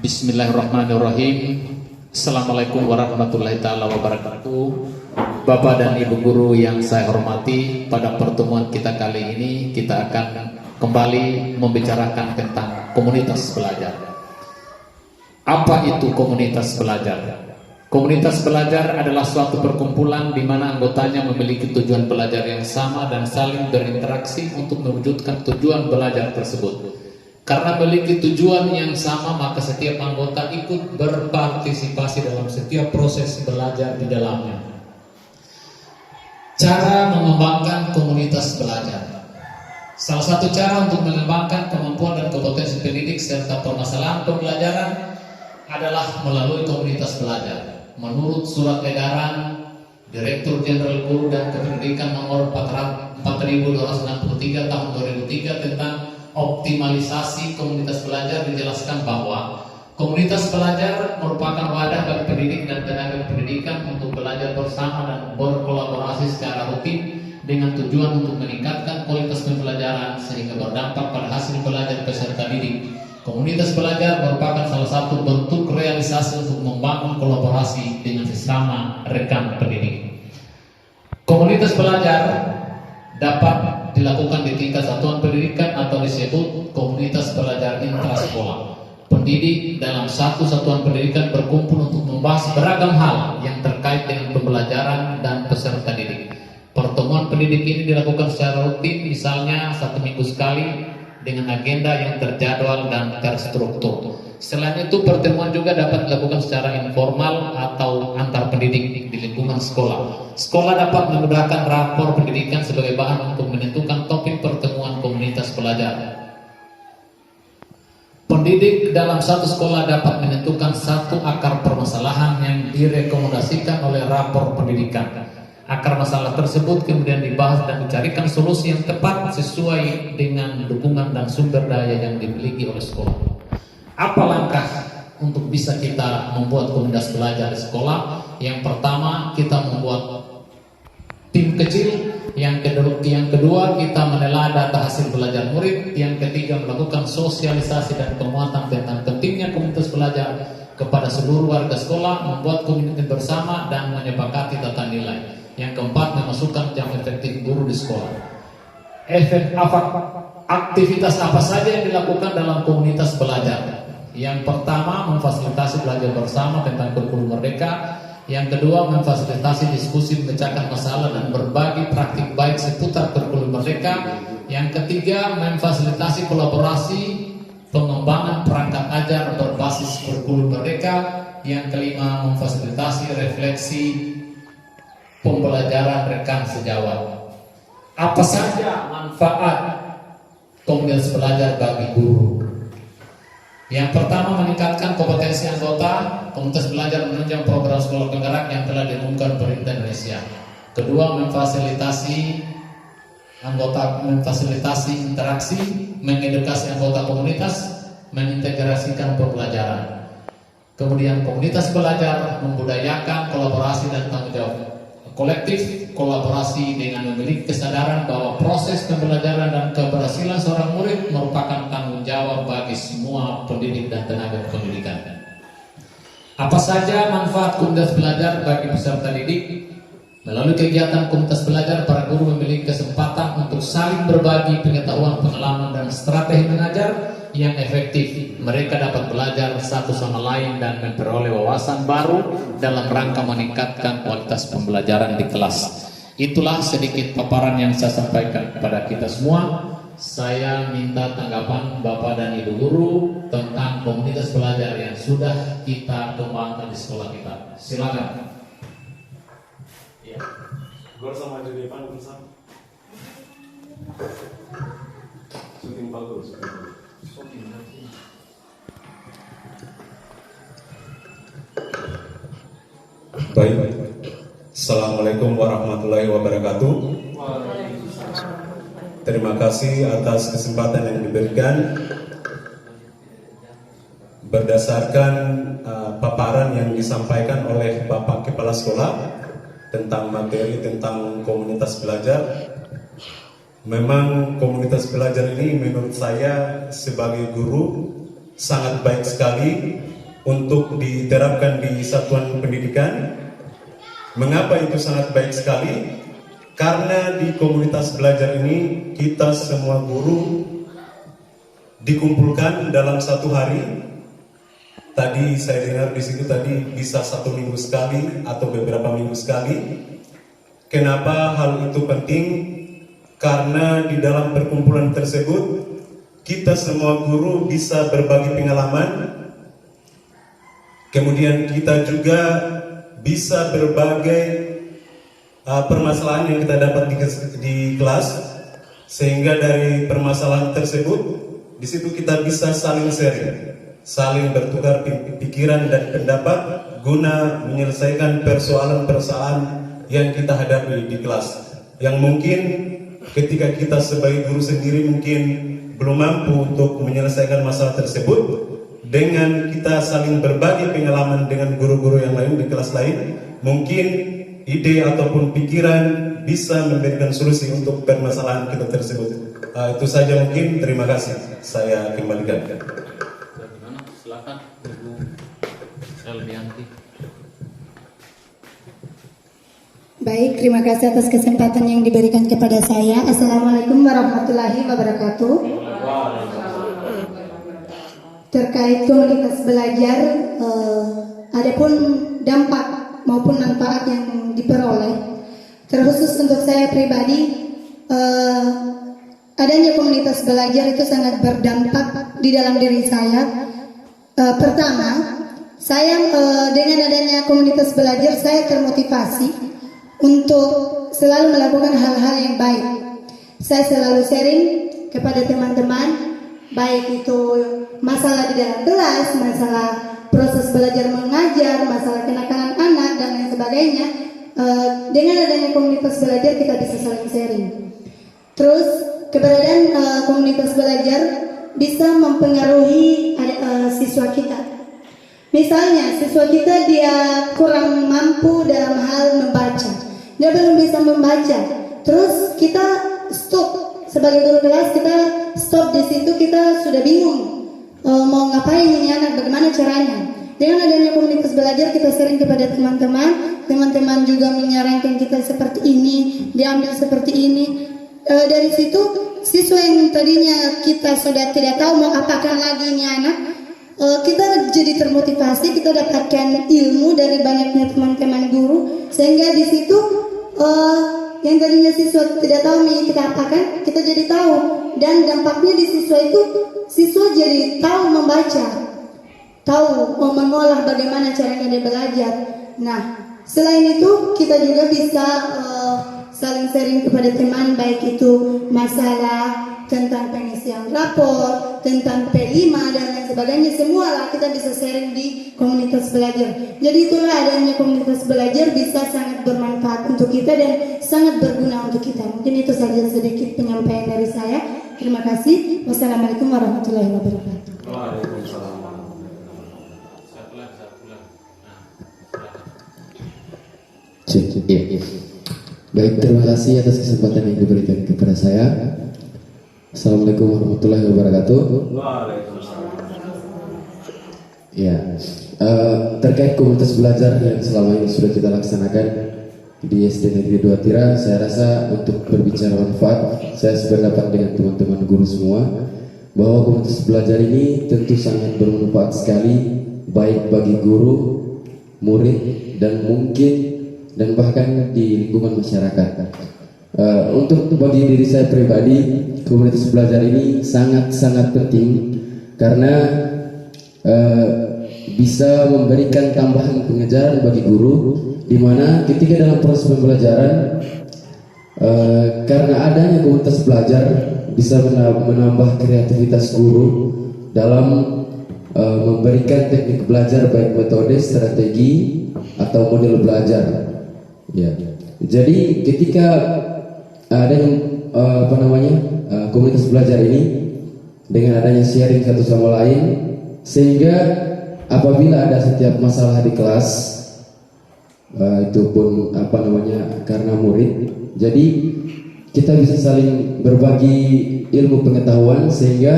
Bismillahirrahmanirrahim. Assalamualaikum warahmatullahi ta'ala wabarakatuh. Bapak dan Ibu Guru yang saya hormati, pada pertemuan kita kali ini kita akan kembali membicarakan tentang komunitas belajar. Apa itu komunitas belajar? Komunitas belajar adalah suatu perkumpulan di mana anggotanya memiliki tujuan belajar yang sama dan saling berinteraksi untuk mewujudkan tujuan belajar tersebut. Karena memiliki tujuan yang sama, maka setiap anggota ikut berpartisipasi dalam setiap proses belajar di dalamnya. Cara mengembangkan komunitas belajar. Salah satu cara untuk mengembangkan kemampuan dan kompetensi pendidik serta permasalahan pembelajaran adalah melalui komunitas belajar. Menurut surat edaran Direktur Jenderal Guru dan Kependidikan nomor 4263 tahun 2003 tentang optimalisasi komunitas belajar, dijelaskan bahwa komunitas belajar merupakan wadah bagi pendidik dan tenaga pendidikan untuk belajar bersama dan berkolaborasi secara rutin dengan tujuan untuk meningkatkan kualitas pembelajaran sehingga berdampak pada hasil belajar peserta didik. Komunitas belajar merupakan salah satu bentuk realisasi untuk membangun kolaborasi dengan sesama rekan pendidik. Komunitas belajar dapat dilakukan di tingkat satuan pendidikan atau disebut komunitas belajar intrasekolah. Pendidik dalam satu satuan pendidikan berkumpul untuk membahas beragam hal yang terkait dengan pembelajaran dan peserta didik. Pertemuan pendidik ini dilakukan secara rutin, misalnya 1 minggu sekali dengan agenda yang terjadwal dan terstruktur. Selain itu, pertemuan juga dapat dilakukan secara informal atau antar pendidik di lingkungan sekolah. Sekolah dapat menggunakan rapor pendidikan sebagai bahan untuk menentukan topik pertemuan komunitas belajar. Pendidik dalam satu sekolah dapat menentukan satu akar permasalahan yang direkomendasikan oleh rapor pendidikan. Akar masalah tersebut kemudian dibahas dan dicarikan solusi yang tepat sesuai dengan dukungan dan sumber daya yang dimiliki oleh sekolah. Apa langkah untuk bisa kita membuat komunitas belajar di sekolah? Yang pertama, kita membuat tim kecil. Yang kedua, kita menelaah data hasil belajar murid. Yang ketiga, melakukan sosialisasi dan penguatan tentang pentingnya komunitas belajar kepada seluruh warga sekolah, membuat komunitas bersama dan menyepakati tata nilai. Yang keempat, memasukkan jam efektif guru di sekolah. Aktivitas apa saja yang dilakukan dalam komunitas belajar? Yang pertama, memfasilitasi belajar bersama tentang kurikulum merdeka. Yang kedua, memfasilitasi diskusi memecahkan masalah dan berbagi praktik baik seputar kurikulum merdeka. Yang ketiga, memfasilitasi kolaborasi pengembangan perangkat ajar berbasis kurikulum merdeka. Yang kelima, memfasilitasi refleksi pembelajaran rekan sejawat. Apa saja manfaat komunitas belajar bagi guru? Yang pertama, meningkatkan kompetensi anggota. Komunitas belajar menunjang program sekolah penggerak yang telah diumumkan pemerintah Indonesia. Kedua, memfasilitasi interaksi, mengedukasi anggota komunitas, mengintegrasikan pembelajaran. Kemudian, komunitas belajar membudayakan kolaborasi dan tanggung jawab kolektif. Kolaborasi dengan memiliki kesadaran bahwa proses pembelajaran dan keberhasilan seorang murid merupakan tanggung jawab bagi semua pendidik dan tenaga pendidikan. Apa saja manfaat komunitas belajar bagi peserta didik? Melalui kegiatan komunitas belajar, para guru memiliki kesempatan untuk saling berbagi pengetahuan, pengalaman, dan strategi mengajar yang efektif. Mereka dapat belajar satu sama lain dan memperoleh wawasan baru dalam rangka meningkatkan kualitas pembelajaran di kelas. Itulah sedikit paparan yang saya sampaikan kepada kita semua. Saya minta tanggapan Bapak dan Ibu Guru tentang komunitas belajar yang sudah kita kembangkan di sekolah kita. Silakan. Ya. Gue sama aja di depan bersama. Syuting bagus. Baik. Assalamualaikum warahmatullahi wabarakatuh. Terima kasih atas kesempatan yang diberikan. Berdasarkan paparan yang disampaikan oleh Bapak Kepala Sekolah tentang materi tentang komunitas belajar, memang komunitas belajar ini menurut saya sebagai guru sangat baik sekali untuk diterapkan di satuan pendidikan. Mengapa itu sangat baik sekali? Karena di komunitas belajar ini kita semua guru dikumpulkan dalam satu hari. Tadi saya dengar di situ tadi bisa 1 minggu sekali atau beberapa minggu sekali. Kenapa hal itu penting? Karena di dalam perkumpulan tersebut kita semua guru bisa berbagi pengalaman. Kemudian kita juga bisa berbagai permasalahan yang kita dapat di kelas, sehingga dari permasalahan tersebut di situ kita bisa saling sharing, saling bertukar pikiran dan pendapat guna menyelesaikan persoalan-persoalan yang kita hadapi di kelas, yang mungkin ketika kita sebagai guru sendiri mungkin belum mampu untuk menyelesaikan masalah tersebut. Dengan kita saling berbagi pengalaman dengan guru-guru yang lain di kelas lain, mungkin ide ataupun pikiran bisa memberikan solusi untuk permasalahan kita tersebut. Itu saja mungkin. Terima kasih. Saya kembalikan. Bagaimana? Silakan Ibu Elvianti. Baik, terima kasih atas kesempatan yang diberikan kepada saya. Assalamualaikum warahmatullahi wabarakatuh. Terkait komunitas belajar, adapun dampak maupun manfaat yang diperoleh, terkhusus untuk saya pribadi, adanya komunitas belajar itu sangat berdampak di dalam diri saya. Pertama, saya dengan adanya komunitas belajar saya termotivasi untuk selalu melakukan hal-hal yang baik. Saya selalu sharing kepada teman-teman, baik itu masalah di dalam kelas, masalah proses belajar mengajar, masalah kenakalan anak dan lain sebagainya. Dengan adanya komunitas belajar kita bisa saling sharing. Terus keberadaan komunitas belajar bisa mempengaruhi siswa kita. Misalnya siswa kita dia kurang mampu dalam hal membaca, dia belum bisa membaca. Terus kita stop sebagai guru kelas, kita stop di situ, kita sudah bingung mau ngapain ini anak, bagaimana caranya. Dengan adanya komunitas belajar kita sering kepada teman-teman, teman-teman juga menyarankan kita seperti ini, diambil seperti ini. Dari situ siswa yang tadinya kita sudah tidak tahu mau apakan lagi ini anak, kita jadi termotivasi, kita dapatkan ilmu dari banyaknya teman-teman guru, sehingga di situ yang tadinya siswa tidak tahu nih kita apakan, kita jadi tahu. Dan dampaknya di siswa itu, siswa jadi tahu membaca, tahu mengolah bagaimana caranya dia belajar. Nah, selain itu kita juga bisa saling sharing kepada teman, baik itu masalah tentang pengisian rapor, tentang P5 dan lain sebagainya. Semua lah kita bisa sharing di komunitas belajar. Jadi itulah adanya komunitas belajar bisa sangat bermanfaat untuk kita dan sangat berguna untuk kita. Mungkin itu saja sedikit penyampaian dari saya. Terima kasih. Wassalamualaikum warahmatullahi wabarakatuh. Waalaikumsalam. Satu lagi. Nah, silakan. Cek, iya. Baik, terima kasih atas kesempatan yang diberikan kepada saya. Assalamualaikum warahmatullahi wabarakatuh. Waalaikumsalam. Ya, terkait komunitas belajar yang selama ini sudah kita laksanakan di SD Negeri 2 Tira, saya rasa untuk berbicara manfaat, saya sependapat dengan teman-teman guru semua bahwa komunitas belajar ini tentu sangat bermanfaat sekali, baik bagi guru, murid, dan mungkin dan bahkan di lingkungan masyarakat. Untuk bagi diri saya pribadi, komunitas belajar ini sangat-sangat penting karena bisa memberikan tambahan pengejaran bagi guru, di mana ketika dalam proses pembelajaran karena adanya komunitas belajar bisa menambah kreativitas guru dalam memberikan teknik belajar, baik metode, strategi atau model belajar. Ya, jadi ketika ada yang komunitas belajar ini dengan adanya sharing satu sama lain, sehingga apabila ada setiap masalah di kelas, itu pun karena murid, jadi kita bisa saling berbagi ilmu pengetahuan sehingga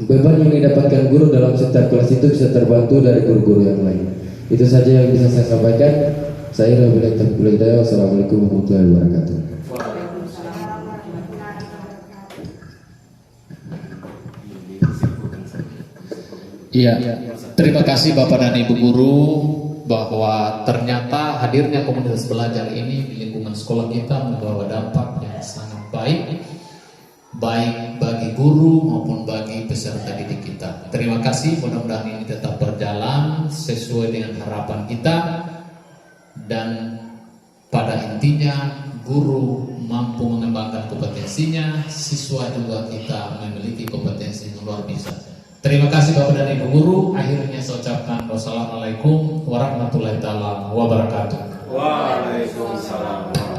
beban yang didapatkan guru dalam setiap kelas itu bisa terbantu dari guru-guru yang lain. Itu saja yang bisa saya sampaikan. Saya Wabillahi taufiq wal hidayah. Wassalamualaikum warahmatullahi wabarakatuh. Iya, terima kasih Bapak dan Ibu Guru bahwa ternyata hadirnya komunitas belajar ini di lingkungan sekolah kita membawa dampak yang sangat baik bagi guru maupun bagi peserta didik kita. Terima kasih, mudah-mudahan ini tetap berjalan sesuai dengan harapan kita dan pada intinya guru mampu mengembangkan kompetensinya, siswa juga kita memiliki kompetensi yang luar biasa. Terima kasih Bapak dan Ibu Guru. Akhirnya saya ucapkan wassalamualaikum warahmatullahi wabarakatuh. Waalaikumsalam.